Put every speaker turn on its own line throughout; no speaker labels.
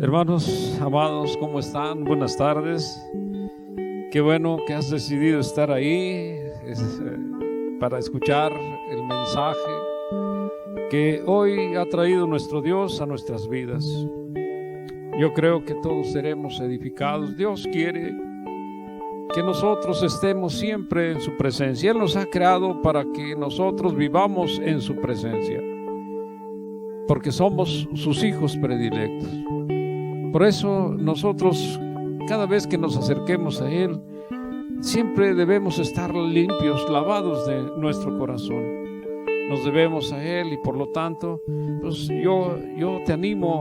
Hermanos, amados, ¿cómo están? Buenas tardes. Qué bueno que has decidido estar ahí para escuchar el mensaje que hoy ha traído nuestro Dios a nuestras vidas. Yo creo que todos seremos edificados. Dios quiere que nosotros estemos siempre en su presencia. Él nos ha creado para que nosotros vivamos en su presencia, porque somos sus hijos predilectos. Por eso nosotros, cada vez que nos acerquemos a Él, siempre debemos estar limpios, lavados de nuestro corazón. Nos debemos a Él y por lo tanto, pues yo te animo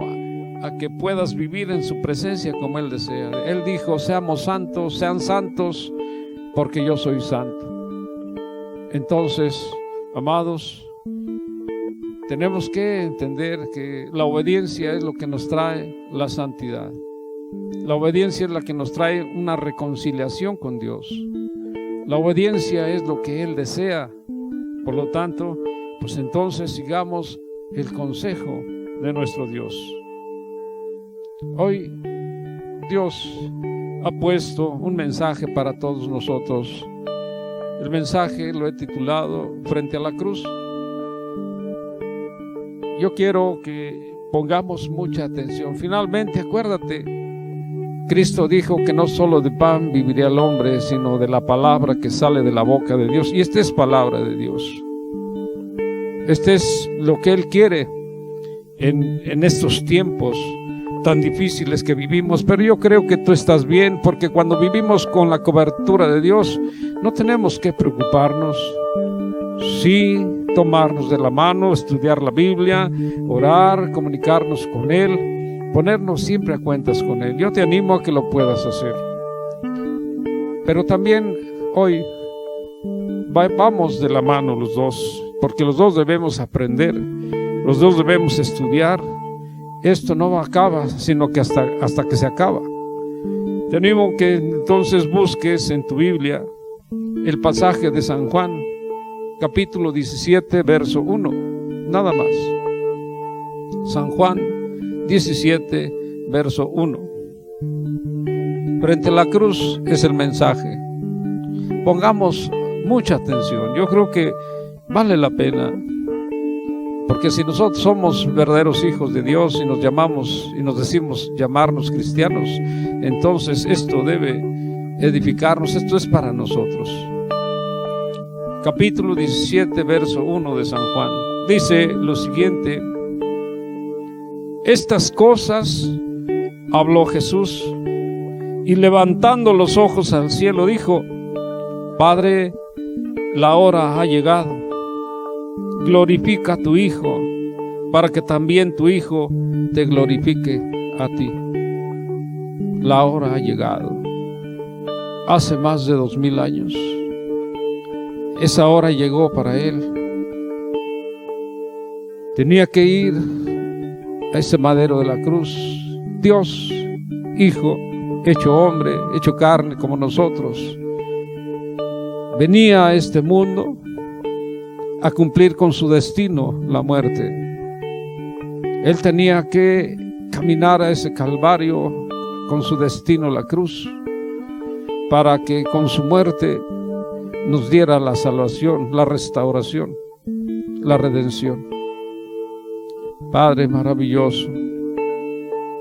a que puedas vivir en su presencia como Él desea. Él dijo: seamos santos, sean santos, porque yo soy santo. Entonces, amados, tenemos que entender que la obediencia es lo que nos trae la santidad. La obediencia es la que nos trae una reconciliación con Dios. La obediencia es lo que Él desea. Por lo tanto, pues entonces sigamos el consejo de nuestro Dios. Hoy Dios ha puesto un mensaje para todos nosotros. El mensaje lo he titulado Frente a la Cruz. Yo quiero que pongamos mucha atención. Finalmente, acuérdate, Cristo dijo que no solo de pan viviría el hombre, sino de la palabra que sale de la boca de Dios. Y esta es palabra de Dios. Este es lo que Él quiere en estos tiempos tan difíciles que vivimos. Pero yo creo que tú estás bien, porque cuando vivimos con la cobertura de Dios, no tenemos que preocuparnos. Sí, tomarnos de la mano, estudiar la Biblia, orar, comunicarnos con Él, ponernos siempre a cuentas con Él. Yo te animo a que lo puedas hacer. Pero también hoy vamos de la mano los dos, porque los dos debemos aprender, los dos debemos estudiar. Esto no acaba, sino que hasta que se acaba. Te animo que entonces busques en tu Biblia el pasaje de San Juan, capítulo 17, verso 1, nada más. San Juan 17, verso 1. Frente a la cruz es el mensaje. Pongamos mucha atención. Yo creo que vale la pena, porque si nosotros somos verdaderos hijos de Dios y nos llamamos y nos decimos llamarnos cristianos, entonces esto debe edificarnos. Esto es para nosotros. Capítulo 17, verso 1 de San Juan. Dice lo siguiente: estas cosas habló Jesús, y levantando los ojos al cielo dijo: Padre, la hora ha llegado. Glorifica a tu Hijo, para que también tu Hijo te glorifique a ti. La hora ha llegado. Hace más de 2000 años. Esa hora llegó para Él. Tenía que ir a ese madero de la cruz. Dios, Hijo, hecho hombre, hecho carne como nosotros, venía a este mundo a cumplir con su destino, la muerte. Él tenía que caminar a ese Calvario con su destino, la cruz, para que con su muerte nos diera la salvación, la restauración, la redención. Padre maravilloso,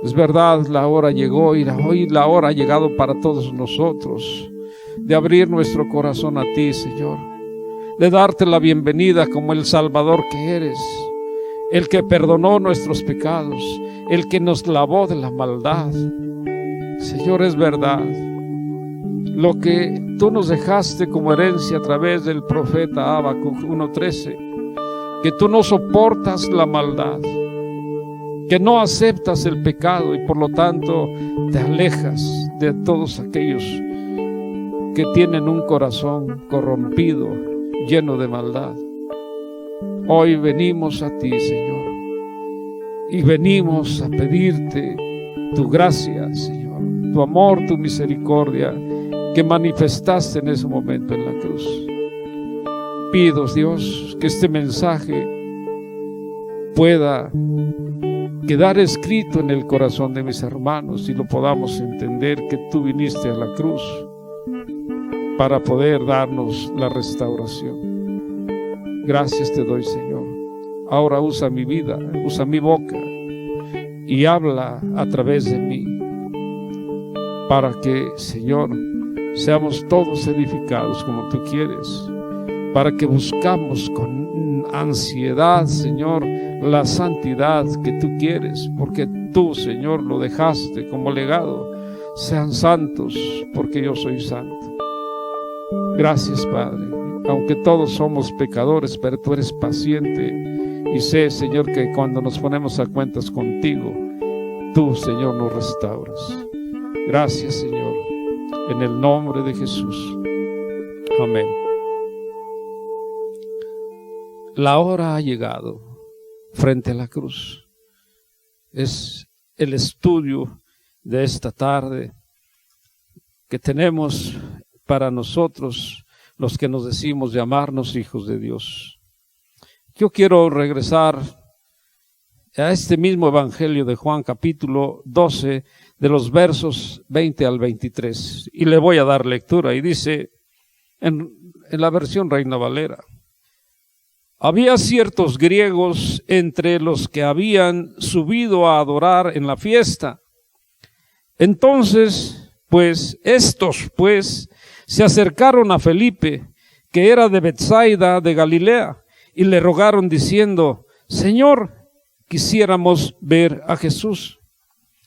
es verdad, la hora llegó, y hoy la hora ha llegado para todos nosotros, de abrir nuestro corazón a ti, Señor, de darte la bienvenida como el Salvador que eres, el que perdonó nuestros pecados, el que nos lavó de la maldad. Señor, es verdad lo que tú nos dejaste como herencia a través del profeta Habacuc 1:13, que tú no soportas la maldad, que no aceptas el pecado y por lo tanto te alejas de todos aquellos que tienen un corazón corrompido, lleno de maldad. Hoy venimos a ti, Señor, y venimos a pedirte tu gracia, Señor, tu amor, tu misericordia que manifestaste en ese momento en la cruz. Pido, Dios, que este mensaje pueda quedar escrito en el corazón de mis hermanos y lo podamos entender, que tú viniste a la cruz para poder darnos la restauración. Gracias te doy, Señor. Ahora usa mi vida, usa mi boca y habla a través de mí, para que, Señor, seamos todos edificados como tú quieres, para que buscamos con ansiedad, Señor, la santidad que tú quieres, porque tú, Señor, lo dejaste como legado. Sean santos, porque yo soy santo. Gracias, Padre, aunque todos somos pecadores, pero tú eres paciente, y sé, Señor, que cuando nos ponemos a cuentas contigo, tú, Señor, nos restauras. Gracias, Señor, en el nombre de Jesús. Amén. La hora ha llegado frente a la cruz. Es el estudio de esta tarde que tenemos para nosotros, los que nos decimos llamarnos hijos de Dios. Yo quiero regresar a este mismo Evangelio de Juan, capítulo 12, de los versos 20 al 23, y le voy a dar lectura, y dice en la versión Reina Valera: había ciertos griegos entre los que habían subido a adorar en la fiesta. Entonces, estos se acercaron a Felipe, que era de Betsaida de Galilea, y le rogaron diciendo: Señor, quisiéramos ver a Jesús.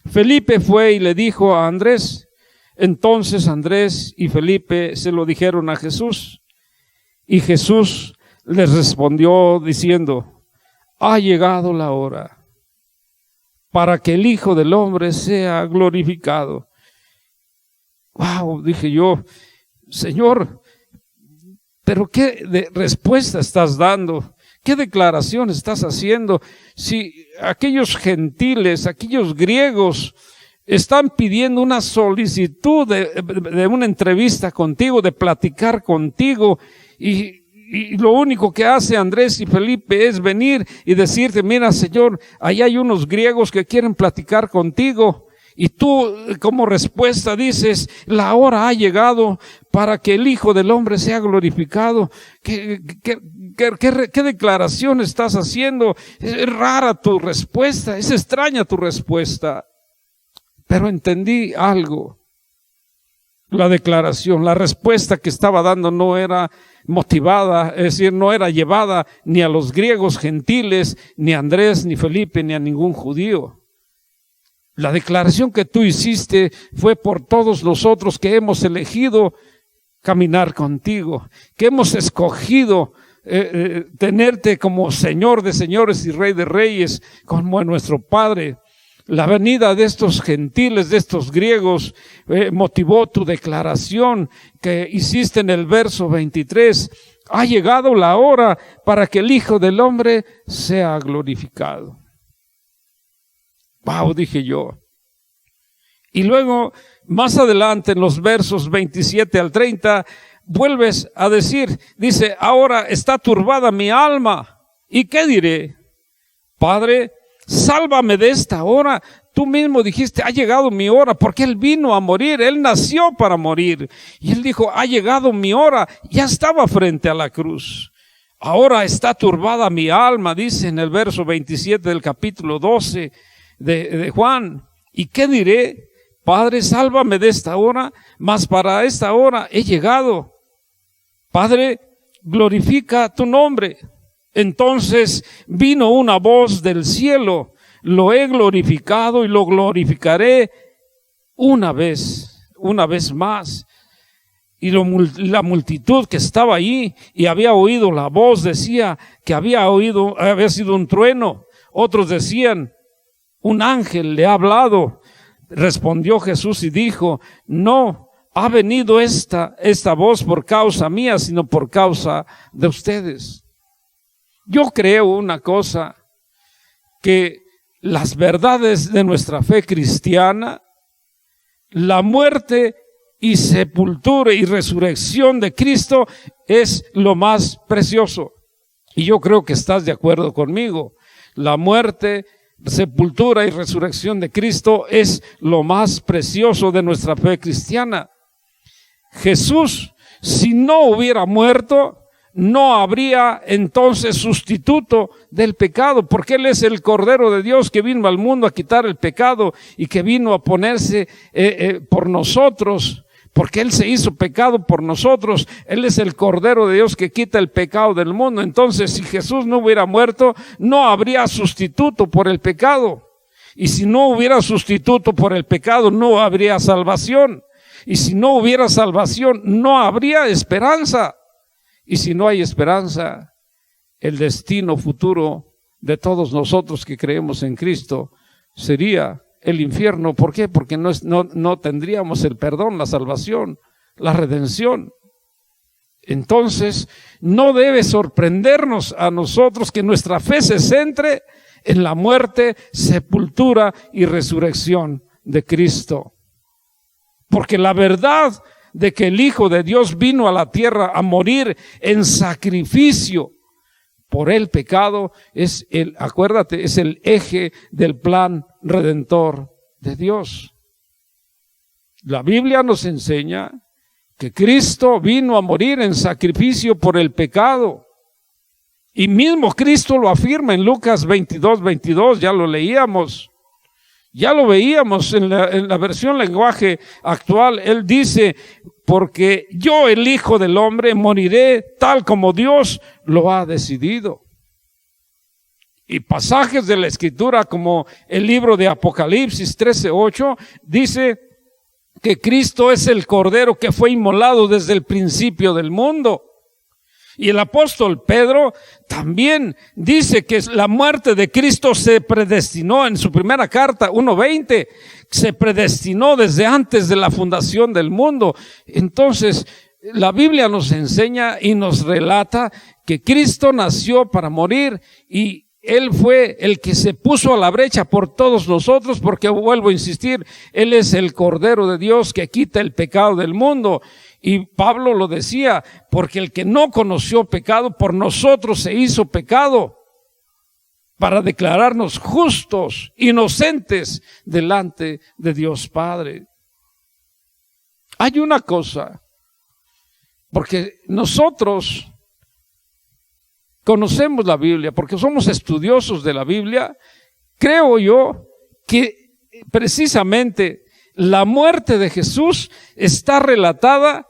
Felipe fue y le dijo a Andrés. Entonces Andrés y Felipe se lo dijeron a Jesús, y Jesús les respondió diciendo: ha llegado la hora para que el Hijo del Hombre sea glorificado. Wow, dije yo, Señor, pero ¿qué respuesta estás dando? ¿Qué declaración estás haciendo? Si aquellos gentiles, aquellos griegos están pidiendo una solicitud de una entrevista contigo, de platicar contigo, y lo único que hace Andrés y Felipe es venir y decirte: mira, Señor, ahí hay unos griegos que quieren platicar contigo. Y tú como respuesta dices: la hora ha llegado para que el Hijo del Hombre sea glorificado. ¿Qué declaración estás haciendo? Es rara tu respuesta, es extraña tu respuesta. Pero entendí algo. La declaración, la respuesta que estaba dando no era motivada, es decir, no era llevada ni a los griegos gentiles, ni a Andrés, ni Felipe, ni a ningún judío. La declaración que tú hiciste fue por todos nosotros que hemos elegido caminar contigo, que hemos escogido tenerte como Señor de señores y Rey de reyes, como nuestro Padre. La venida de estos gentiles, de estos griegos, motivó tu declaración que hiciste en el verso 23. Ha llegado la hora para que el Hijo del Hombre sea glorificado. Wow, dije yo. Y luego, más adelante, en los versos 27 al 30, vuelves a decir, dice: ahora está turbada mi alma. ¿Y qué diré? Padre, sálvame de esta hora. Tú mismo dijiste: ha llegado mi hora, porque Él vino a morir, Él nació para morir. Y Él dijo: ha llegado mi hora, ya estaba frente a la cruz. Ahora está turbada mi alma, dice en el verso 27 del capítulo 12 de Juan. ¿Y qué diré? Padre, sálvame de esta hora, mas para esta hora he llegado. Padre, glorifica tu nombre. Entonces vino una voz del cielo: lo he glorificado y lo glorificaré una vez más. Y la multitud que estaba allí y había oído la voz decía que había sido un trueno. Otros decían: un ángel le ha hablado. Respondió Jesús y dijo: no ha venido esta voz por causa mía, sino por causa de ustedes. Yo creo una cosa, que las verdades de nuestra fe cristiana, la muerte y sepultura y resurrección de Cristo es lo más precioso. Y yo creo que estás de acuerdo conmigo. La muerte, sepultura y resurrección de Cristo es lo más precioso de nuestra fe cristiana. Jesús, si no hubiera muerto, no habría entonces sustituto del pecado, porque Él es el Cordero de Dios que vino al mundo a quitar el pecado y que vino a ponerse por nosotros, porque Él se hizo pecado por nosotros. Él es el Cordero de Dios que quita el pecado del mundo. Entonces, si Jesús no hubiera muerto, no habría sustituto por el pecado. Y si no hubiera sustituto por el pecado, no habría salvación. Y si no hubiera salvación, no habría esperanza. Y si no hay esperanza, el destino futuro de todos nosotros que creemos en Cristo sería el infierno. ¿Por qué? Porque no tendríamos el perdón, la salvación, la redención. Entonces, no debe sorprendernos a nosotros que nuestra fe se centre en la muerte, sepultura y resurrección de Cristo. Porque la verdad de que el Hijo de Dios vino a la tierra a morir en sacrificio por el pecado es acuérdate, es el eje del plan redentor de Dios. La Biblia nos enseña que Cristo vino a morir en sacrificio por el pecado. Y mismo Cristo lo afirma en Lucas 22:22, ya lo leíamos. Ya lo veíamos en la versión lenguaje actual. Él dice, porque yo, el Hijo del Hombre, moriré tal como Dios lo ha decidido. Y pasajes de la Escritura como el libro de Apocalipsis 13:8 dice que Cristo es el Cordero que fue inmolado desde el principio del mundo. Y el apóstol Pedro también dice que la muerte de Cristo se predestinó en su primera carta 1:20, se predestinó desde antes de la fundación del mundo. Entonces, la Biblia nos enseña y nos relata que Cristo nació para morir y Él fue el que se puso a la brecha por todos nosotros, porque vuelvo a insistir, Él es el Cordero de Dios que quita el pecado del mundo. Y Pablo lo decía, porque el que no conoció pecado, por nosotros se hizo pecado, para declararnos justos, inocentes delante de Dios Padre. Hay una cosa, porque nosotros conocemos la Biblia, porque somos estudiosos de la Biblia, creo yo que precisamente la muerte de Jesús está relatada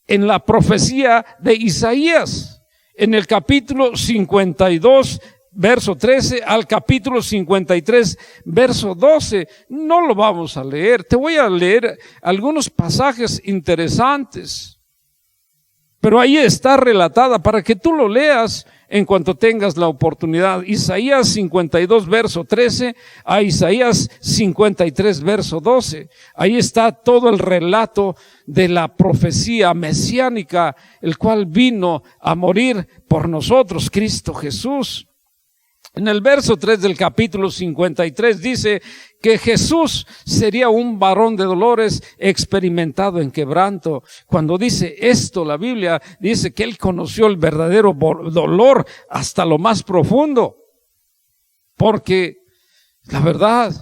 en la profecía de Isaías, en el capítulo 52, verso 13, al capítulo 53, verso 12. No lo vamos a leer, te voy a leer algunos pasajes interesantes, pero ahí está relatada para que tú lo leas en cuanto tengas la oportunidad. Isaías 52, verso 13 a Isaías 53, verso 12. Ahí está todo el relato de la profecía mesiánica, el cual vino a morir por nosotros, Cristo Jesús. En el verso 3 del capítulo 53 dice que Jesús sería un varón de dolores, experimentado en quebranto. Cuando dice esto, la Biblia dice que Él conoció el verdadero dolor hasta lo más profundo. Porque la verdad,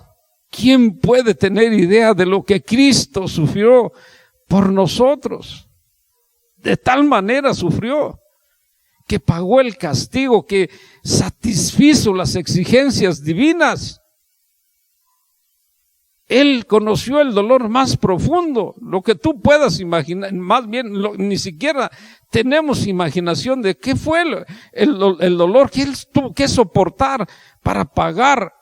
¿quién puede tener idea de lo que Cristo sufrió por nosotros? De tal manera sufrió que pagó el castigo, que satisfizo las exigencias divinas. Él conoció el dolor más profundo, lo que tú puedas imaginar, más bien ni siquiera tenemos imaginación de qué fue el dolor que Él tuvo que soportar para pagar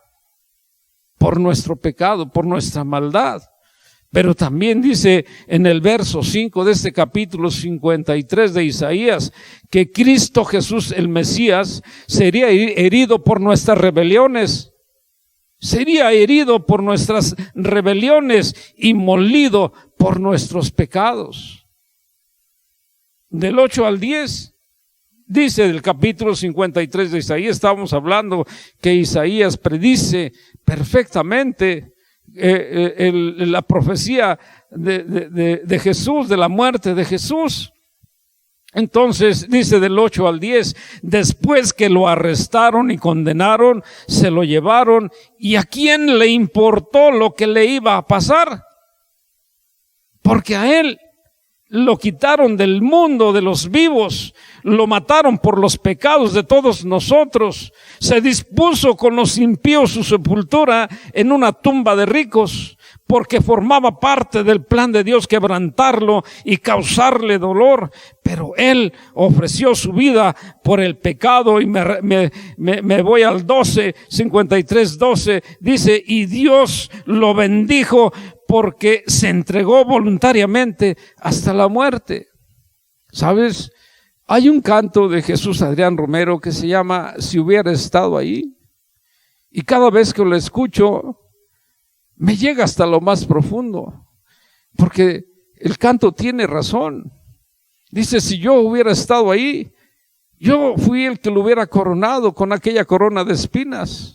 por nuestro pecado, por nuestra maldad. Pero también dice en el verso 5 de este capítulo 53 de Isaías que Cristo Jesús, el Mesías, sería herido por nuestras rebeliones. Sería herido por nuestras rebeliones y molido por nuestros pecados. Del 8 al 10 dice del capítulo 53 de Isaías, estábamos hablando que Isaías predice perfectamente la profecía de Jesús, de la muerte de Jesús. Entonces dice del 8 al 10, después que lo arrestaron y condenaron, se lo llevaron. ¿Y a quién le importó lo que le iba a pasar? Porque a él lo quitaron del mundo de los vivos, lo mataron por los pecados de todos nosotros. Se dispuso con los impíos su sepultura en una tumba de ricos, porque formaba parte del plan de Dios quebrantarlo y causarle dolor. Pero él ofreció su vida por el pecado. Y me voy al 12, 53, 12, dice, y Dios lo bendijo porque se entregó voluntariamente hasta la muerte. ¿Sabes? Hay un canto de Jesús Adrián Romero que se llama Si hubiera estado ahí. Y cada vez que lo escucho, me llega hasta lo más profundo. Porque el canto tiene razón. Dice, si yo hubiera estado ahí, yo fui el que lo hubiera coronado con aquella corona de espinas.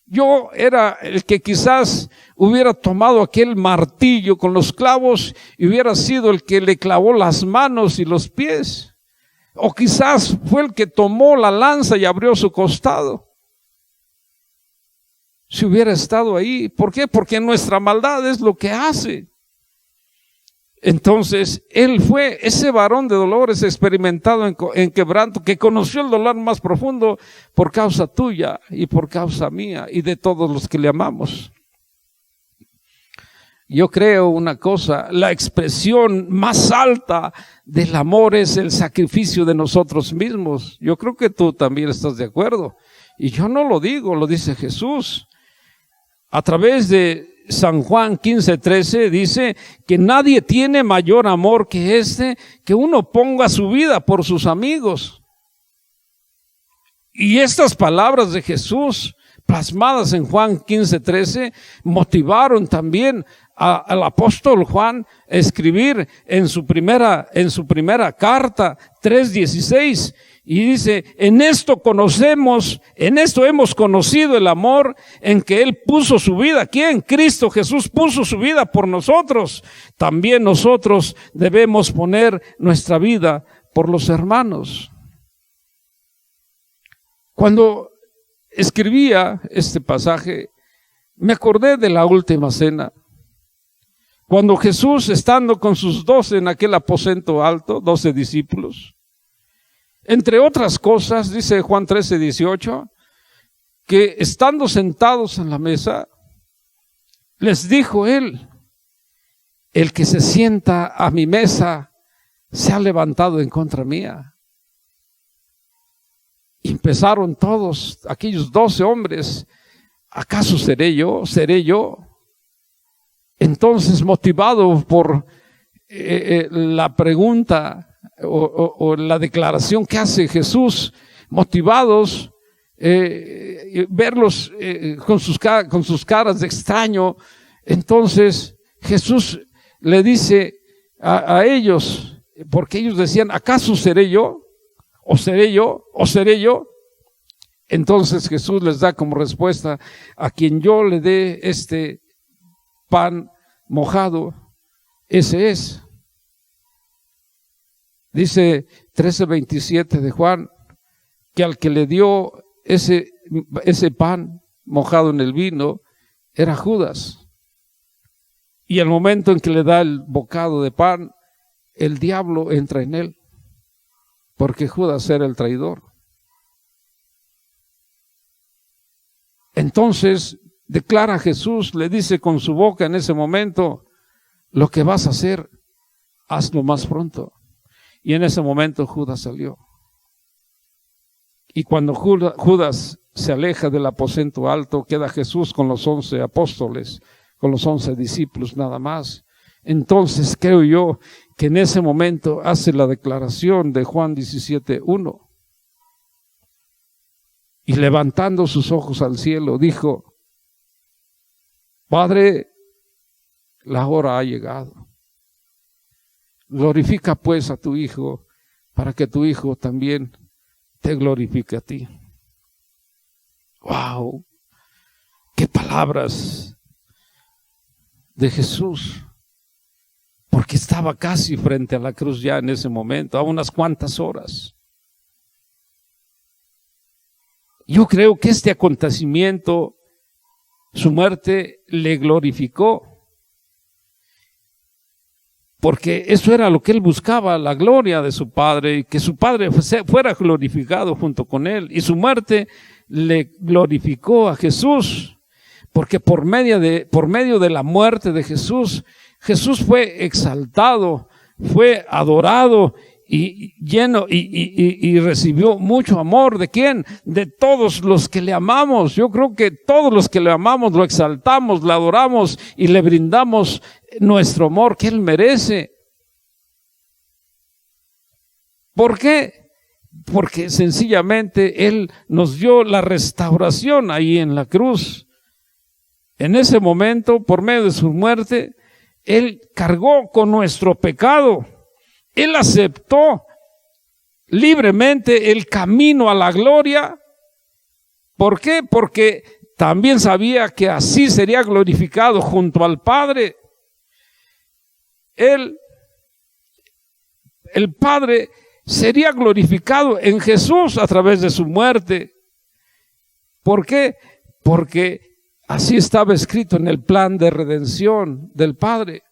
Yo era el que quizás hubiera tomado aquel martillo con los clavos y hubiera sido el que le clavó las manos y los pies. O quizás fue el que tomó la lanza y abrió su costado. Si hubiera estado ahí. ¿Por qué? Porque nuestra maldad es lo que hace. Entonces, él fue ese varón de dolores experimentado en quebranto, que conoció el dolor más profundo por causa tuya y por causa mía y de todos los que le amamos. Yo creo una cosa, la expresión más alta del amor es el sacrificio de nosotros mismos. Yo creo que tú también estás de acuerdo. Y yo no lo digo, lo dice Jesús. A través de San Juan 15:13 dice que nadie tiene mayor amor que este, que uno ponga su vida por sus amigos. Y estas palabras de Jesús, plasmadas en Juan 15:13, motivaron también al apóstol Juan a escribir en su primera carta 3:16. Y dice, en esto hemos conocido el amor en que Él puso su vida. ¿Quién? Cristo Jesús puso su vida por nosotros. También nosotros debemos poner nuestra vida por los hermanos. Cuando escribía este pasaje, me acordé de la última cena. Cuando Jesús, estando con sus 12 en aquel aposento alto, 12 discípulos, entre otras cosas, dice Juan 13:18, que estando sentados en la mesa, les dijo él, el que se sienta a mi mesa se ha levantado en contra mía. Y empezaron todos, aquellos 12 hombres, ¿acaso seré yo? ¿Seré yo? Entonces, motivado por la pregunta o la declaración que hace Jesús, motivados, verlos con sus caras de extraño, entonces Jesús le dice a ellos, porque ellos decían, ¿acaso seré yo? ¿O seré yo? ¿O seré yo? Entonces Jesús les da como respuesta, a quien yo le dé este pan mojado, ese es. Dice 13:27 de Juan, que al que le dio ese pan mojado en el vino, era Judas. Y al momento en que le da el bocado de pan, el diablo entra en él, porque Judas era el traidor. Entonces declara Jesús, le dice con su boca en ese momento, lo que vas a hacer, hazlo más pronto. Y en ese momento Judas salió. Y cuando Judas se aleja del aposento alto, queda Jesús con los 11 apóstoles, con los 11 discípulos nada más. Entonces creo yo que en ese momento hace la declaración de Juan 17:1. Y levantando sus ojos al cielo, dijo, Padre, la hora ha llegado. Glorifica pues a tu Hijo, para que tu Hijo también te glorifique a ti. ¡Wow! ¡Qué palabras de Jesús! porque estaba casi frente a la cruz ya en ese momento, a unas cuantas horas. Yo creo que este acontecimiento, su muerte, le glorificó, porque eso era lo que él buscaba, la gloria de su Padre, y que su Padre fuera glorificado junto con él. Y su muerte le glorificó a Jesús, porque por medio de la muerte de Jesús, Jesús fue exaltado, fue adorado y lleno y recibió mucho amor. ¿De quién? De todos los que le amamos. Yo creo que todos los que le amamos lo exaltamos, le adoramos y le brindamos nuestro amor que Él merece. ¿Por qué? Porque sencillamente Él nos dio la restauración ahí en la cruz. En ese momento, por medio de su muerte, Él cargó con nuestro pecado. Él aceptó libremente el camino a la gloria. ¿Por qué? Porque también sabía que así sería glorificado junto al Padre. El Padre sería glorificado en Jesús a través de su muerte. ¿Por qué? Porque así estaba escrito en el plan de redención del Padre,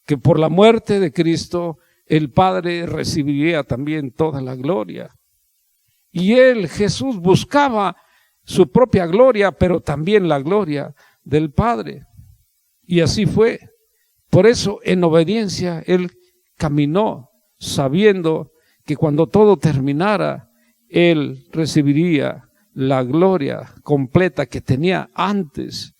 que por la muerte de Cristo el Padre recibiría también toda la gloria. Y Jesús, buscaba su propia gloria, pero también la gloria del Padre. Y así fue. Por eso, en obediencia, Él caminó sabiendo que cuando todo terminara, Él recibiría la gloria completa que tenía antes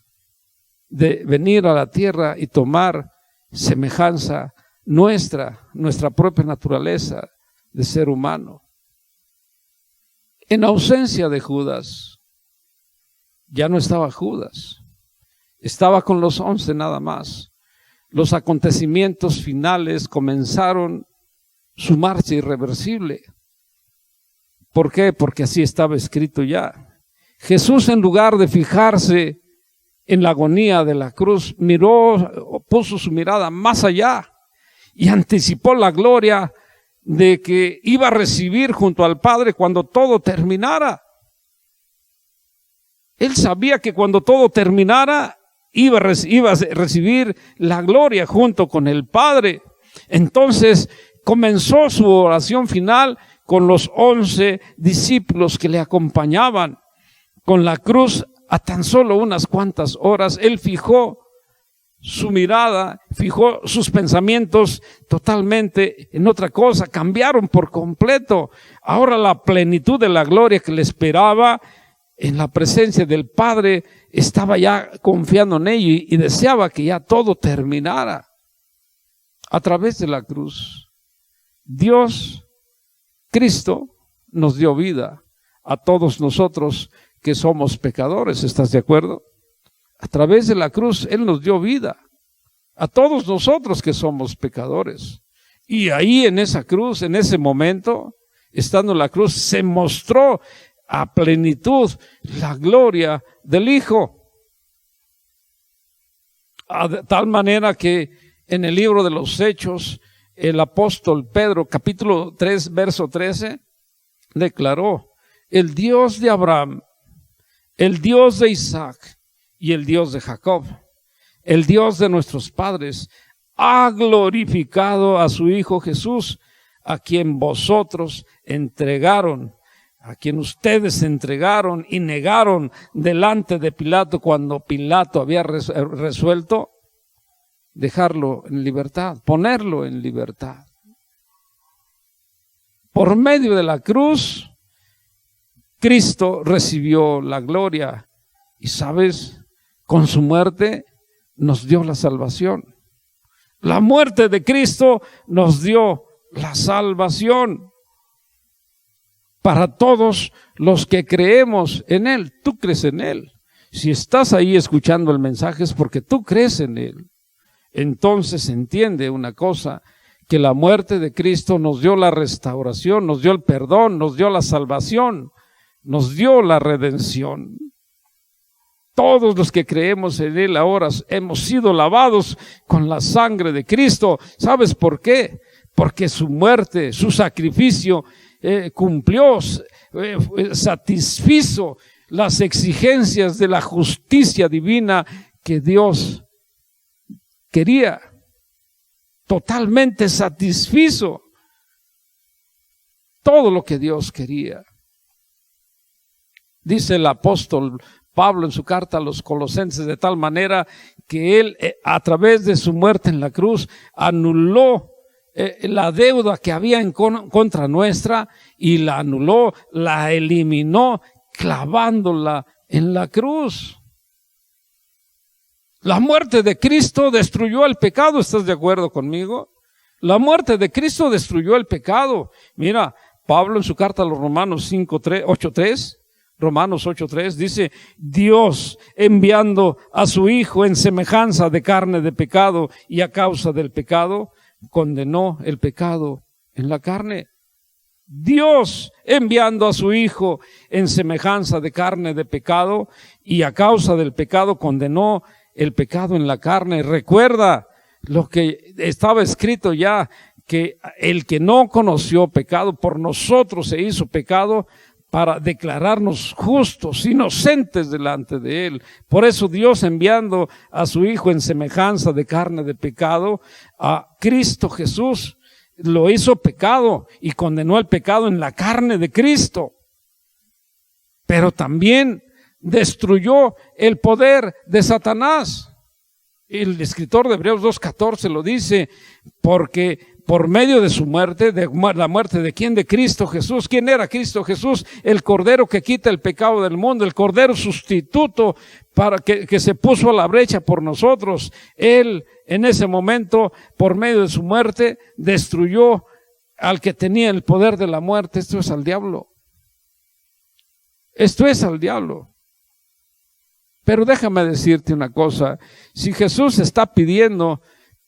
de venir a la tierra y tomar semejanza nuestra propia naturaleza de ser humano. En ausencia de Judas, ya no estaba Judas, estaba con los 11 nada más. Los acontecimientos finales comenzaron su marcha irreversible. ¿Por qué? Porque así estaba escrito ya. Jesús, en lugar de fijarse en la agonía de la cruz, puso su mirada más allá y anticipó la gloria de que iba a recibir junto al Padre cuando todo terminara. Él sabía que cuando todo terminara iba a recibir la gloria junto con el Padre. Entonces comenzó su oración final con los 11 discípulos que le acompañaban. Con la cruz a tan solo unas cuantas horas, Él fijó su mirada, fijó sus pensamientos totalmente en otra cosa, cambiaron por completo. Ahora la plenitud de la gloria que le esperaba en la presencia del Padre estaba ya confiando en ello y deseaba que ya todo terminara. A través de la cruz, Dios, Cristo, nos dio vida a todos nosotros que somos pecadores. ¿Estás de acuerdo? A través de la cruz, Él nos dio vida a todos nosotros que somos pecadores. Y ahí en esa cruz, en ese momento, estando en la cruz, se mostró a plenitud la gloria del Hijo. De tal manera que en el libro de los Hechos, el apóstol Pedro, capítulo 3, verso 13, declaró: el Dios de Abraham, el Dios de Isaac y el Dios de Jacob, el Dios de nuestros padres, ha glorificado a su Hijo Jesús, a quien vosotros entregaron, a quien ustedes entregaron y negaron delante de Pilato cuando Pilato había resuelto dejarlo en libertad, ponerlo en libertad. Por medio de la cruz, Cristo recibió la gloria y, ¿sabes? Con su muerte nos dio la salvación. La muerte de Cristo nos dio la salvación para todos los que creemos en Él. Tú crees en Él. Si estás ahí escuchando el mensaje es porque tú crees en Él. Entonces entiende una cosa, que la muerte de Cristo nos dio la restauración, nos dio el perdón, nos dio la salvación, nos dio la redención. Todos los que creemos en Él ahora hemos sido lavados con la sangre de Cristo. ¿Sabes por qué? Porque su muerte, su sacrificio cumplió, satisfizo las exigencias de la justicia divina que Dios quería. Totalmente satisfizo todo lo que Dios quería. Dice el apóstol Pablo en su carta a los Colosenses de tal manera que Él, a través de su muerte en la cruz, anuló la deuda que había en contra nuestra, y la anuló, la eliminó, clavándola en la cruz. La muerte de Cristo destruyó el pecado. ¿Estás de acuerdo conmigo? La muerte de Cristo destruyó el pecado. Mira, Pablo en su carta a los Romanos 8:3, Romanos 8:3 dice: Dios, enviando a su Hijo en semejanza de carne de pecado y a causa del pecado, condenó el pecado en la carne. Dios, enviando a su Hijo en semejanza de carne de pecado y a causa del pecado, condenó el pecado en la carne. Recuerda lo que estaba escrito ya, que el que no conoció pecado, por nosotros se hizo pecado para declararnos justos, inocentes delante de Él. Por eso Dios, enviando a su Hijo en semejanza de carne de pecado, a Cristo Jesús, lo hizo pecado y condenó el pecado en la carne de Cristo. Pero también destruyó el poder de Satanás. El escritor de Hebreos 2:14 lo dice, porque por medio de su muerte, de la muerte de ¿quién? De Cristo Jesús. ¿Quién era Cristo Jesús? El Cordero que quita el pecado del mundo, el Cordero sustituto para que se puso a la brecha por nosotros. Él, en ese momento, por medio de su muerte, destruyó al que tenía el poder de la muerte. Esto es al diablo. Esto es al diablo. Pero déjame decirte una cosa. Si Jesús está pidiendo: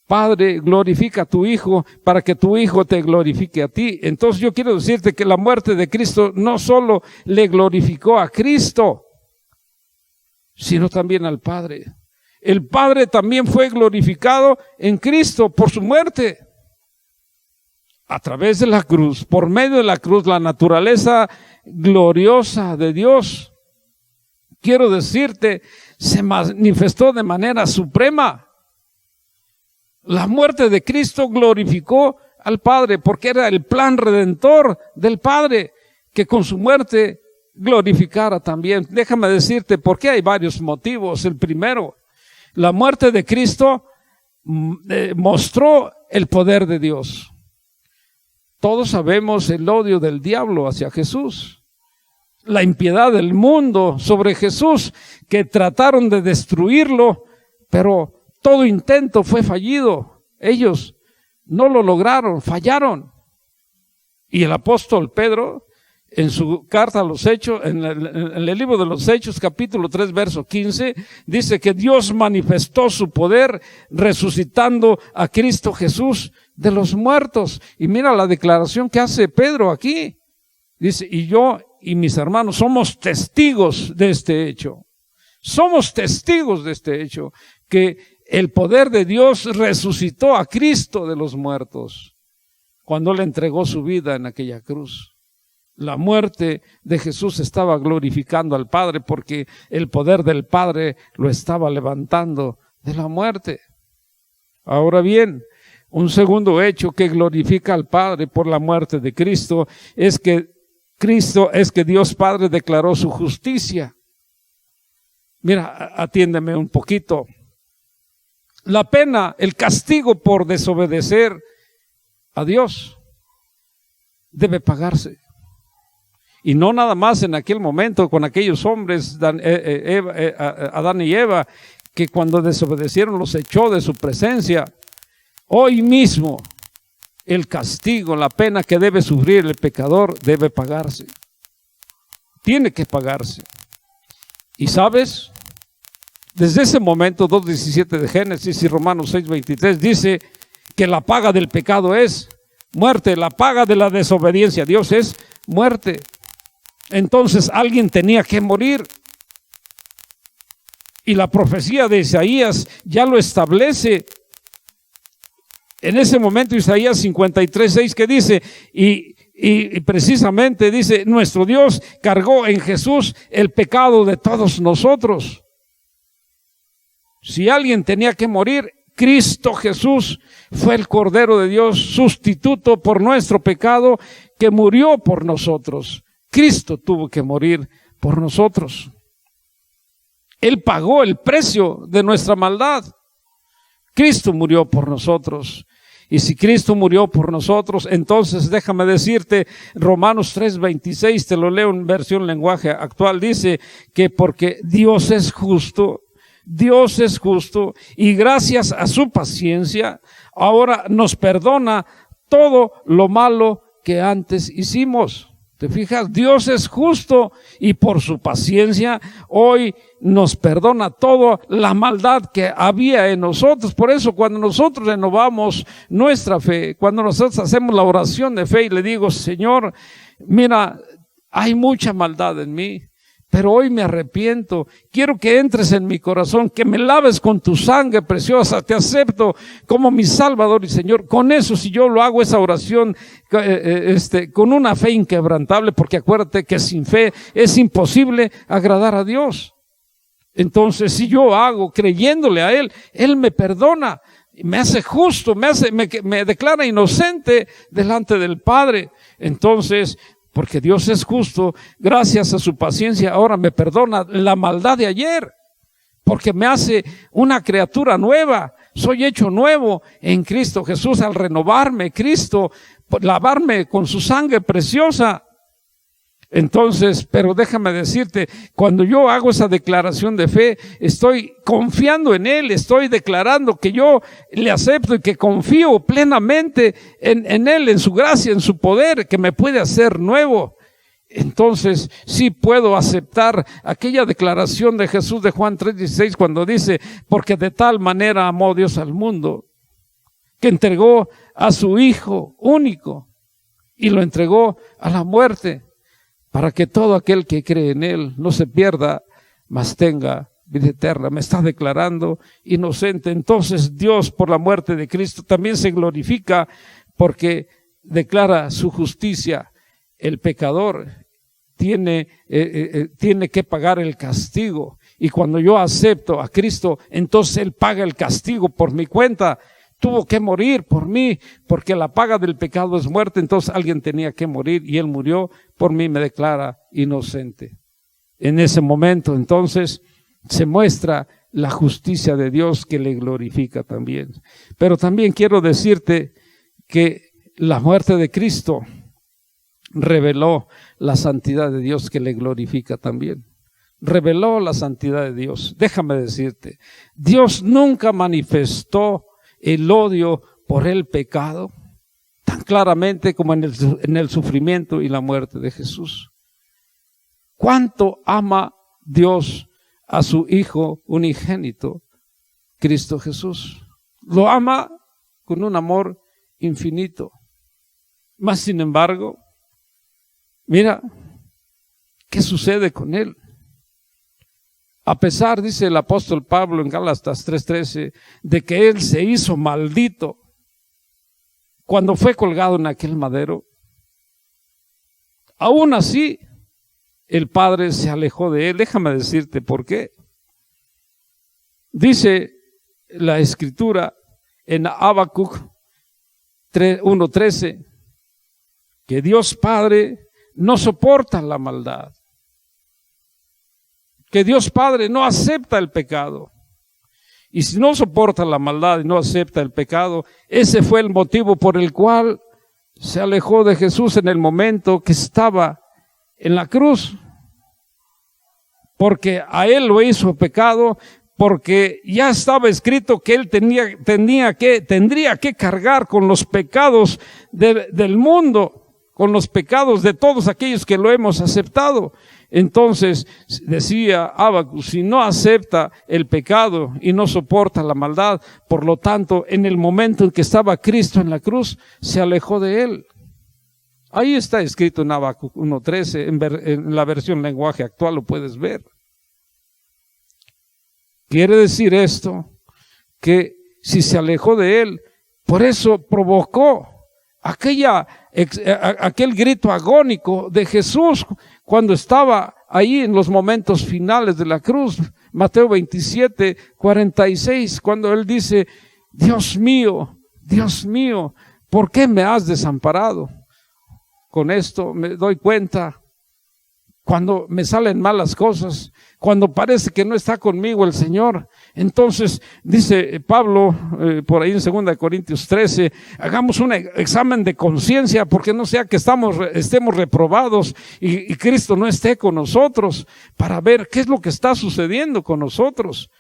Padre, glorifica a tu Hijo para que tu Hijo te glorifique a ti, entonces yo quiero decirte que la muerte de Cristo no solo le glorificó a Cristo, sino también al Padre. El Padre también fue glorificado en Cristo por su muerte. A través de la cruz, por medio de la cruz, la naturaleza gloriosa de Dios, quiero decirte, se manifestó de manera suprema. La muerte de Cristo glorificó al Padre, porque era el plan redentor del Padre, que con su muerte glorificara también. Déjame decirte por qué. Hay varios motivos. El primero, la muerte de Cristo mostró el poder de Dios. Todos sabemos el odio del diablo hacia Jesús, la impiedad del mundo sobre Jesús, que trataron de destruirlo, pero todo intento fue fallido. Ellos no lo lograron, fallaron. Y el apóstol Pedro, en su carta a los Hechos, en el libro de los Hechos, capítulo 3, verso 15, dice que Dios manifestó su poder resucitando a Cristo Jesús de los muertos. Y mira la declaración que hace Pedro aquí. Dice: y yo y mis hermanos somos testigos de este hecho. Somos testigos de este hecho, que el poder de Dios resucitó a Cristo de los muertos cuando le entregó su vida en aquella cruz. La muerte de Jesús estaba glorificando al Padre, porque el poder del Padre lo estaba levantando de la muerte. Ahora bien, un segundo hecho que glorifica al Padre por la muerte de Cristo es que Dios Padre declaró su justicia. Mira, atiéndeme un poquito. La pena, el castigo por desobedecer a Dios debe pagarse. Y no nada más en aquel momento con aquellos hombres, Adán y Eva, que cuando desobedecieron los echó de su presencia. Hoy mismo el castigo, la pena que debe sufrir el pecador debe pagarse. Tiene que pagarse. ¿Y sabes? Desde ese momento, 2:17 de Génesis y Romanos 6:23 dice que la paga del pecado es muerte, la paga de la desobediencia a Dios es muerte. Entonces alguien tenía que morir. Y la profecía de Isaías ya lo establece. En ese momento Isaías 53:6 que dice, y precisamente dice, nuestro Dios cargó en Jesús el pecado de todos nosotros. Si alguien tenía que morir, Cristo Jesús fue el Cordero de Dios, sustituto por nuestro pecado, que murió por nosotros. Cristo tuvo que morir por nosotros. Él pagó el precio de nuestra maldad. Cristo murió por nosotros. Y si Cristo murió por nosotros, entonces déjame decirte, Romanos 3:26, te lo leo en versión lenguaje actual, dice que porque Dios es justo y gracias a su paciencia, ahora nos perdona todo lo malo que antes hicimos. ¿Te fijas? Dios es justo y por su paciencia hoy nos perdona toda la maldad que había en nosotros. Por eso cuando nosotros renovamos nuestra fe, cuando nosotros hacemos la oración de fe y le digo, Señor, mira, hay mucha maldad en mí, pero hoy me arrepiento, quiero que entres en mi corazón, que me laves con tu sangre preciosa, te acepto como mi Salvador y Señor. Con eso, si yo lo hago esa oración con una fe inquebrantable, porque acuérdate que sin fe es imposible agradar a Dios. Entonces, si yo hago creyéndole a Él, Él me perdona, me hace justo, me declara inocente delante del Padre. Entonces, porque Dios es justo, gracias a su paciencia, ahora me perdona la maldad de ayer, porque me hace una criatura nueva. Soy hecho nuevo en Cristo Jesús al renovarme, Cristo, lavarme con su sangre preciosa. Entonces, pero déjame decirte, cuando yo hago esa declaración de fe, estoy confiando en Él, estoy declarando que yo le acepto y que confío plenamente en Él, en su gracia, en su poder, que me puede hacer nuevo. Entonces, sí puedo aceptar aquella declaración de Jesús de Juan 3:16 cuando dice, porque de tal manera amó Dios al mundo, que entregó a su Hijo único y lo entregó a la muerte, para que todo aquel que cree en Él no se pierda, mas tenga vida eterna. Me está declarando inocente. Entonces Dios, por la muerte de Cristo, también se glorifica porque declara su justicia. El pecador tiene que pagar el castigo. Y cuando yo acepto a Cristo, entonces Él paga el castigo por mi cuenta. Tuvo que morir por mí, porque la paga del pecado es muerte. Entonces alguien tenía que morir y Él murió por mí, me declara inocente. En ese momento entonces se muestra la justicia de Dios que le glorifica también. Pero también quiero decirte que la muerte de Cristo reveló la santidad de Dios que le glorifica también. Reveló la santidad de Dios. Déjame decirte, Dios nunca manifestó el odio por el pecado tan claramente como en el sufrimiento y la muerte de Jesús. ¿Cuánto ama Dios a su Hijo unigénito, Cristo Jesús? Lo ama con un amor infinito. Mas sin embargo, mira, ¿qué sucede con Él? A pesar, dice el apóstol Pablo en Gálatas 3:13, de que Él se hizo maldito cuando fue colgado en aquel madero, aún así el Padre se alejó de Él. Déjame decirte por qué. Dice la Escritura en Habacuc 1:13 que Dios Padre no soporta la maldad, que Dios Padre no acepta el pecado. Y si no soporta la maldad y no acepta el pecado, ese fue el motivo por el cual se alejó de Jesús en el momento que estaba en la cruz. Porque a Él lo hizo pecado, porque ya estaba escrito que Él tendría que cargar con los pecados del mundo, con los pecados de todos aquellos que lo hemos aceptado. Entonces decía Habacuc, si no acepta el pecado y no soporta la maldad, por lo tanto, en el momento en que estaba Cristo en la cruz, se alejó de Él. Ahí está escrito en Habacuc 1:13, en la versión lenguaje actual lo puedes ver. Quiere decir esto, que si se alejó de él, por eso provocó aquel grito agónico de Jesús cuando estaba ahí en los momentos finales de la cruz. Mateo 27, 46, cuando él dice: Dios mío, ¿por qué me has desamparado? Con esto me doy cuenta, cuando me salen malas cosas, cuando parece que no está conmigo el Señor, entonces dice Pablo por ahí en 2 Corintios 13, hagamos un examen de conciencia, porque no sea que estemos reprobados y Cristo no esté con nosotros, para ver qué es lo que está sucediendo con nosotros.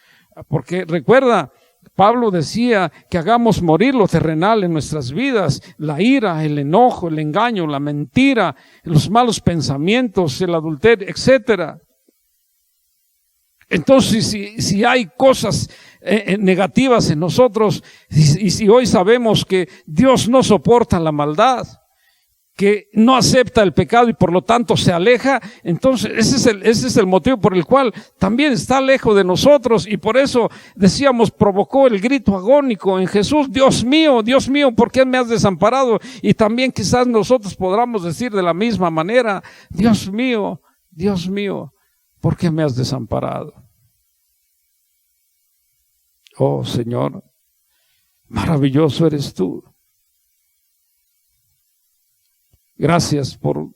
Porque recuerda, Pablo decía que hagamos morir lo terrenal en nuestras vidas: la ira, el enojo, el engaño, la mentira, los malos pensamientos, el adulterio, etcétera. Entonces, si hay cosas negativas en nosotros, y si hoy sabemos que Dios no soporta la maldad, que no acepta el pecado y por lo tanto se aleja, entonces ese es el motivo por el cual también está lejos de nosotros, y por eso decíamos, provocó el grito agónico en Jesús: Dios mío, ¿por qué me has desamparado? Y también quizás nosotros podamos decir de la misma manera: Dios mío, ¿por qué me has desamparado? Oh Señor, maravilloso eres tú. Gracias por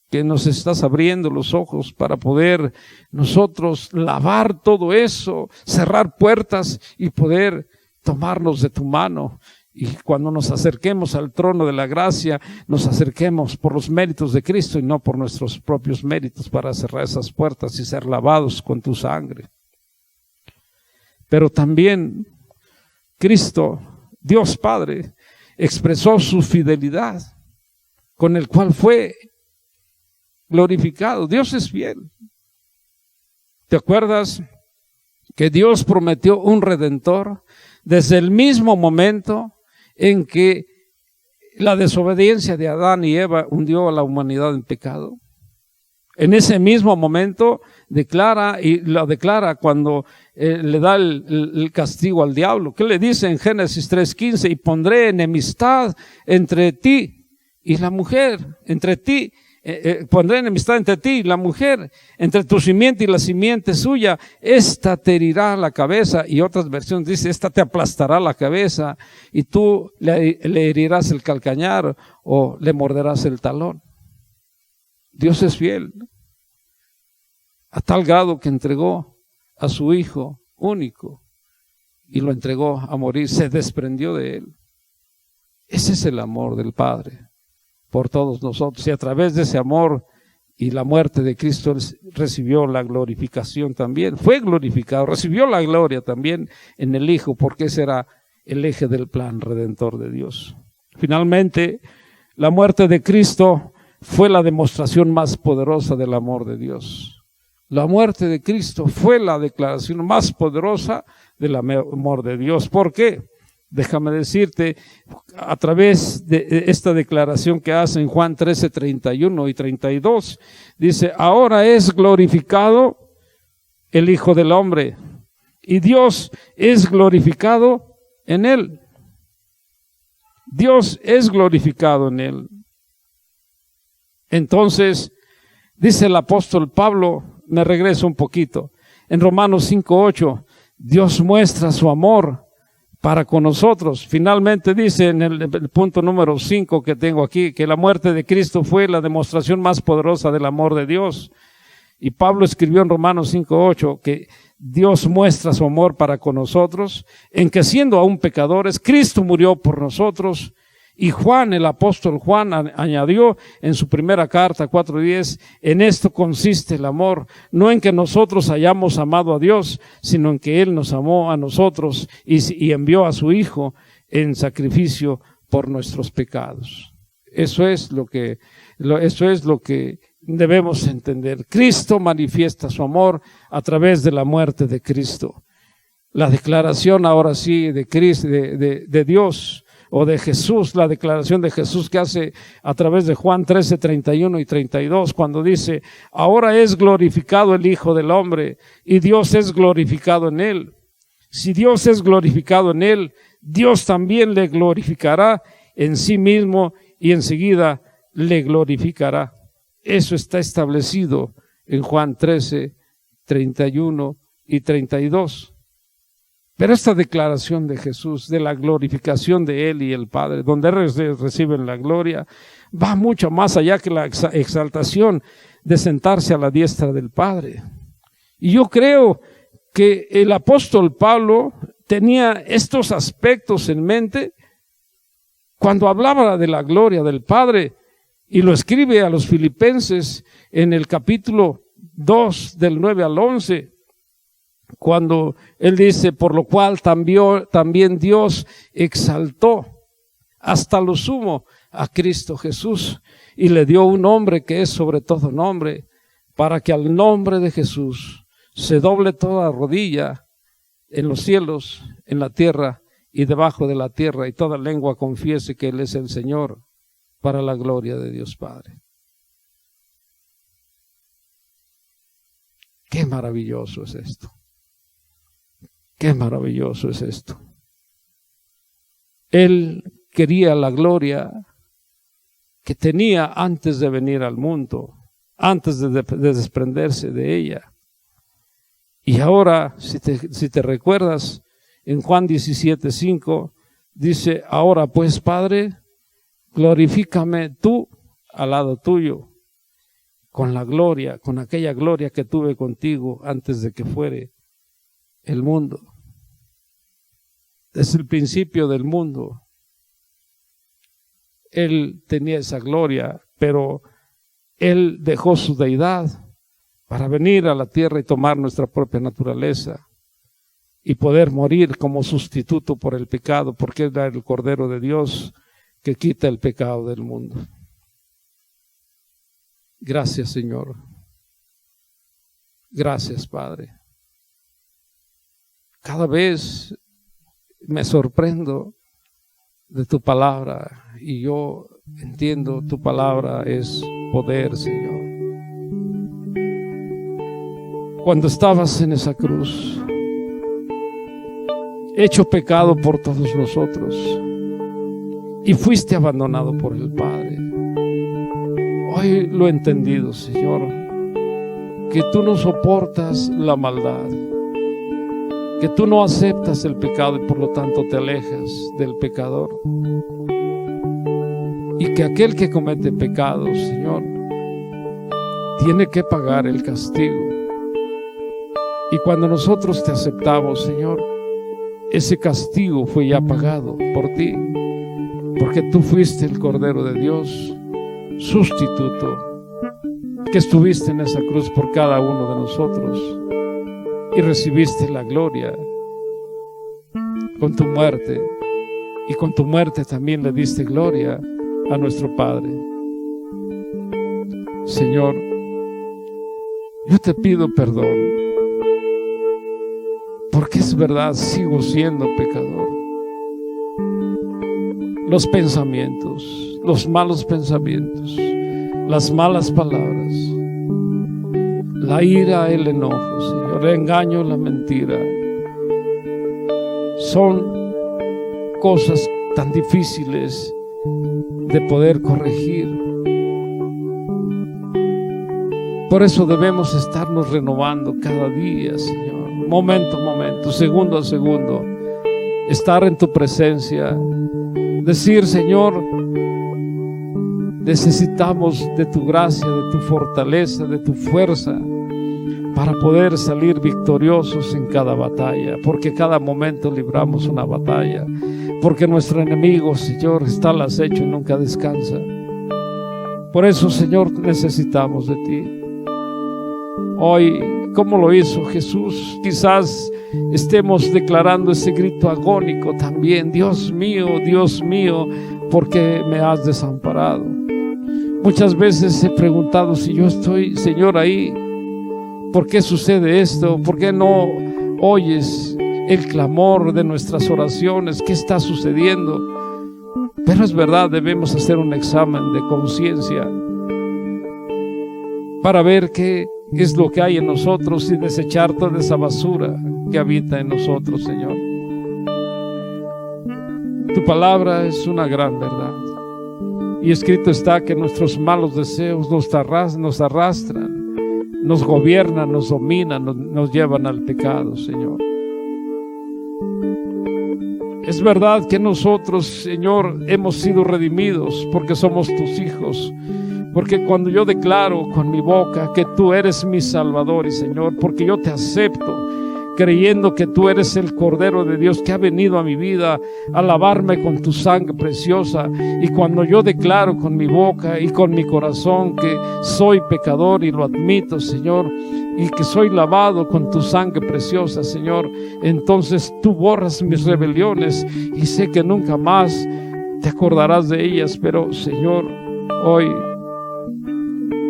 que nos estás abriendo los ojos para poder nosotros lavar todo eso, cerrar puertas y poder tomarnos de tu mano. Y cuando nos acerquemos al trono de la gracia, nos acerquemos por los méritos de Cristo y no por nuestros propios méritos, para cerrar esas puertas y ser lavados con tu sangre. Pero también Cristo, Dios Padre, expresó su fidelidad, con el cual fue glorificado. Dios es fiel. ¿Te acuerdas que Dios prometió un redentor desde el mismo momento en que la desobediencia de Adán y Eva hundió a la humanidad en pecado? En ese mismo momento declara, y lo declara cuando le da el castigo al diablo. ¿Qué le dice en Génesis 3:15? Y pondré enemistad entre ti y la mujer, pondré enemistad entre ti y la mujer, entre tu simiente y la simiente suya. Esta te herirá la cabeza, y otras versiones dice: esta te aplastará la cabeza, y tú le herirás el calcañar o le morderás el talón. Dios es fiel, a tal grado que entregó a su Hijo único y lo entregó a morir, se desprendió de él. Ese es el amor del Padre por todos nosotros, y a través de ese amor y la muerte de Cristo recibió la glorificación también, fue glorificado, recibió la gloria también en el Hijo, porque ese era el eje del plan redentor de Dios. Finalmente, la muerte de Cristo fue la demostración más poderosa del amor de Dios. La muerte de Cristo fue la declaración más poderosa del amor de Dios. ¿Por qué? Déjame decirte, a través de esta declaración que hace en Juan 13, 31 y 32, dice: ahora es glorificado el Hijo del Hombre, y Dios es glorificado en él. Dios es glorificado en él. Entonces, dice el apóstol Pablo, me regreso un poquito, en Romanos 5:8, Dios muestra su amor para con nosotros. Finalmente dice en el punto número 5 que tengo aquí, que la muerte de Cristo fue la demostración más poderosa del amor de Dios. Y Pablo escribió en Romanos 5:8 que Dios muestra su amor para con nosotros, en que siendo aún pecadores, Cristo murió por nosotros. Y Juan, el apóstol Juan, añadió en su primera carta 4:10, en esto consiste el amor, no en que nosotros hayamos amado a Dios, sino en que Él nos amó a nosotros y envió a su Hijo en sacrificio por nuestros pecados. Eso es lo que debemos entender. Cristo manifiesta su amor a través de la muerte de Cristo. La declaración ahora sí de Cristo, de Dios, o de Jesús, la declaración de Jesús que hace a través de Juan 13, 31 y 32, cuando dice: ahora es glorificado el Hijo del Hombre y Dios es glorificado en él. Si Dios es glorificado en él, Dios también le glorificará en sí mismo y enseguida le glorificará. Eso está establecido en Juan 13, 31 y 32. Pero esta declaración de Jesús, de la glorificación de Él y el Padre, donde reciben la gloria, va mucho más allá que la exaltación de sentarse a la diestra del Padre. Y yo creo que el apóstol Pablo tenía estos aspectos en mente cuando hablaba de la gloria del Padre, y lo escribe a los Filipenses en el capítulo 2 del 9 al 11, cuando él dice: por lo cual también Dios exaltó hasta lo sumo a Cristo Jesús y le dio un nombre que es sobre todo nombre, para que al nombre de Jesús se doble toda rodilla en los cielos, en la tierra y debajo de la tierra, y toda lengua confiese que Él es el Señor, para la gloria de Dios Padre. Qué maravilloso es esto. Qué maravilloso es esto. Él quería la gloria que tenía antes de venir al mundo, antes de desprenderse de ella. Y ahora, si te recuerdas, en Juan 17:5 dice: ahora pues, Padre, glorifícame tú al lado tuyo, con la gloria, con aquella gloria que tuve contigo antes de que fuere el mundo. Desde el principio del mundo, Él tenía esa gloria, pero Él dejó su deidad para venir a la tierra y tomar nuestra propia naturaleza y poder morir como sustituto por el pecado, porque era el Cordero de Dios que quita el pecado del mundo. Gracias, Señor. Gracias, Padre. Cada vez me sorprendo de tu palabra y yo entiendo tu palabra es poder, Señor. Cuando estabas en esa cruz, hecho pecado por todos nosotros, y fuiste abandonado por el Padre. Hoy lo he entendido, Señor, que tú no soportas la maldad, que tú no aceptas el pecado y por lo tanto te alejas del pecador, y que aquel que comete pecados, Señor, tiene que pagar el castigo. Y cuando nosotros te aceptamos, Señor, ese castigo fue ya pagado por ti, porque tú fuiste el Cordero de Dios, sustituto, que estuviste en esa cruz por cada uno de nosotros y recibiste la gloria con tu muerte, y con tu muerte también le diste gloria a nuestro Padre. Señor, yo te pido perdón, porque es verdad, sigo siendo pecador. Los pensamientos, los malos pensamientos, las malas palabras, la ira, el enojo, Señor, el engaño, la mentira, son cosas tan difíciles de poder corregir. Por eso debemos estarnos renovando cada día, Señor, momento a momento, segundo a segundo, estar en tu presencia, decir: Señor, necesitamos de tu gracia, de tu fortaleza, de tu fuerza, para poder salir victoriosos en cada batalla, porque cada momento libramos una batalla, porque nuestro enemigo, Señor, está al acecho y nunca descansa. Por eso, Señor, necesitamos de ti. Hoy, como lo hizo Jesús, quizás estemos declarando ese grito agónico también: Dios mío, ¿por qué me has desamparado? Muchas veces he preguntado: si yo estoy, Señor, ahí, ¿por qué sucede esto? ¿Por qué no oyes el clamor de nuestras oraciones? ¿Qué está sucediendo? Pero es verdad, debemos hacer un examen de conciencia para ver qué es lo que hay en nosotros y desechar toda esa basura que habita en nosotros, Señor. Tu palabra es una gran verdad. Y escrito está que nuestros malos deseos nos arrastran, nos gobiernan, nos dominan, nos llevan al pecado, Señor. Es verdad que nosotros, Señor, hemos sido redimidos porque somos tus hijos. Porque cuando yo declaro con mi boca que tú eres mi Salvador y Señor, porque yo te acepto, creyendo que tú eres el Cordero de Dios que ha venido a mi vida a lavarme con tu sangre preciosa, y cuando yo declaro con mi boca y con mi corazón que soy pecador y lo admito, Señor, y que soy lavado con tu sangre preciosa, Señor, entonces tú borras mis rebeliones y sé que nunca más te acordarás de ellas. Pero, Señor, hoy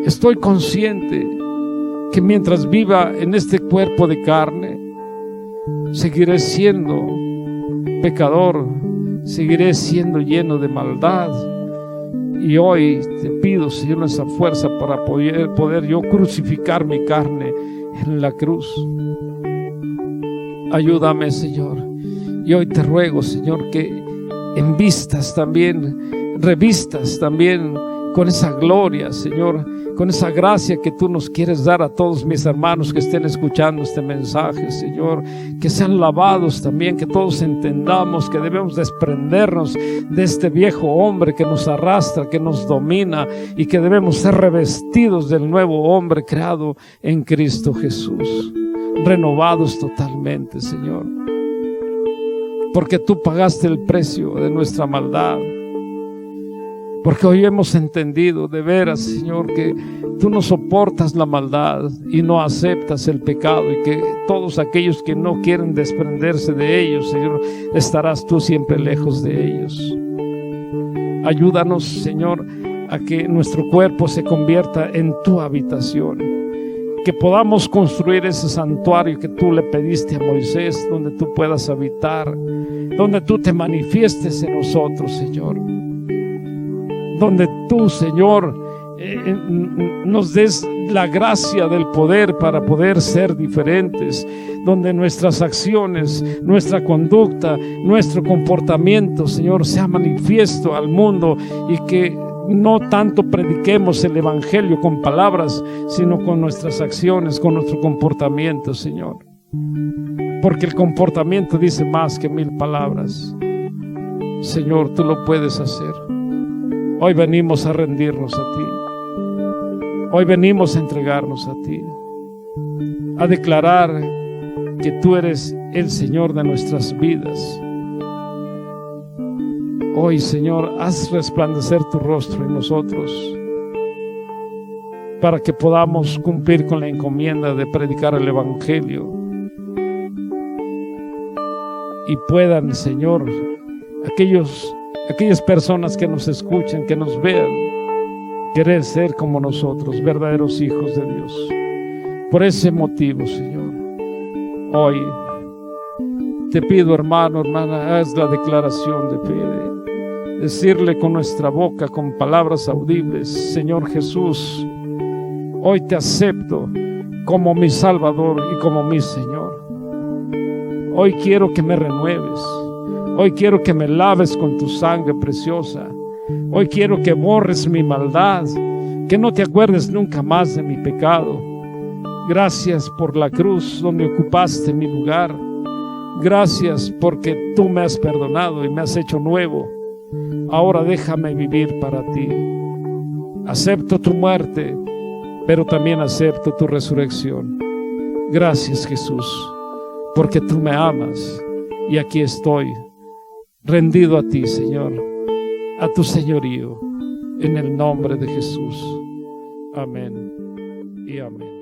estoy consciente que mientras viva en este cuerpo de carne, seguiré siendo pecador, seguiré siendo lleno de maldad. Y hoy te pido, Señor, esa fuerza para poder yo crucificar mi carne en la cruz. Ayúdame, Señor. Y hoy te ruego, Señor, que revistas también con esa gloria, Señor, con esa gracia que tú nos quieres dar a todos mis hermanos que estén escuchando este mensaje, Señor, que sean lavados también, que todos entendamos que debemos desprendernos de este viejo hombre que nos arrastra, que nos domina, y que debemos ser revestidos del nuevo hombre creado en Cristo Jesús, renovados totalmente, Señor, porque tú pagaste el precio de nuestra maldad. Porque hoy hemos entendido de veras, Señor, que tú no soportas la maldad y no aceptas el pecado, y que todos aquellos que no quieren desprenderse de ellos, Señor, estarás tú siempre lejos de ellos. Ayúdanos, Señor, a que nuestro cuerpo se convierta en tu habitación, que podamos construir ese santuario que tú le pediste a Moisés, donde tú puedas habitar, donde tú te manifiestes en nosotros, Señor. Donde tú, Señor, nos des la gracia del poder para poder ser diferentes, donde nuestras acciones, nuestra conducta, nuestro comportamiento, Señor, sea manifiesto al mundo, y que no tanto prediquemos el evangelio con palabras, sino con nuestras acciones, con nuestro comportamiento, Señor, porque el comportamiento dice más que 1000 palabras. Señor, tú lo puedes hacer. Hoy venimos a rendirnos a ti. Hoy venimos a entregarnos a ti, a declarar que tú eres el Señor de nuestras vidas. Hoy, Señor, haz resplandecer tu rostro en nosotros para que podamos cumplir con la encomienda de predicar el evangelio, y puedan, Señor, aquellas personas que nos escuchan, que nos vean, querer ser como nosotros, verdaderos hijos de Dios. Por ese motivo, Señor, hoy te pido, hermano, hermana, haz la declaración de fe, decirle con nuestra boca, con palabras audibles: Señor Jesús, hoy te acepto como mi Salvador y como mi Señor. Hoy quiero que me renueves. Hoy quiero que me laves con tu sangre preciosa. Hoy quiero que borres mi maldad, que no te acuerdes nunca más de mi pecado. Gracias por la cruz donde ocupaste mi lugar. Gracias porque tú me has perdonado y me has hecho nuevo. Ahora déjame vivir para ti. Acepto tu muerte, pero también acepto tu resurrección. Gracias, Jesús, porque tú me amas, y aquí estoy, rendido a ti, Señor, a tu señorío, en el nombre de Jesús. Amén y amén.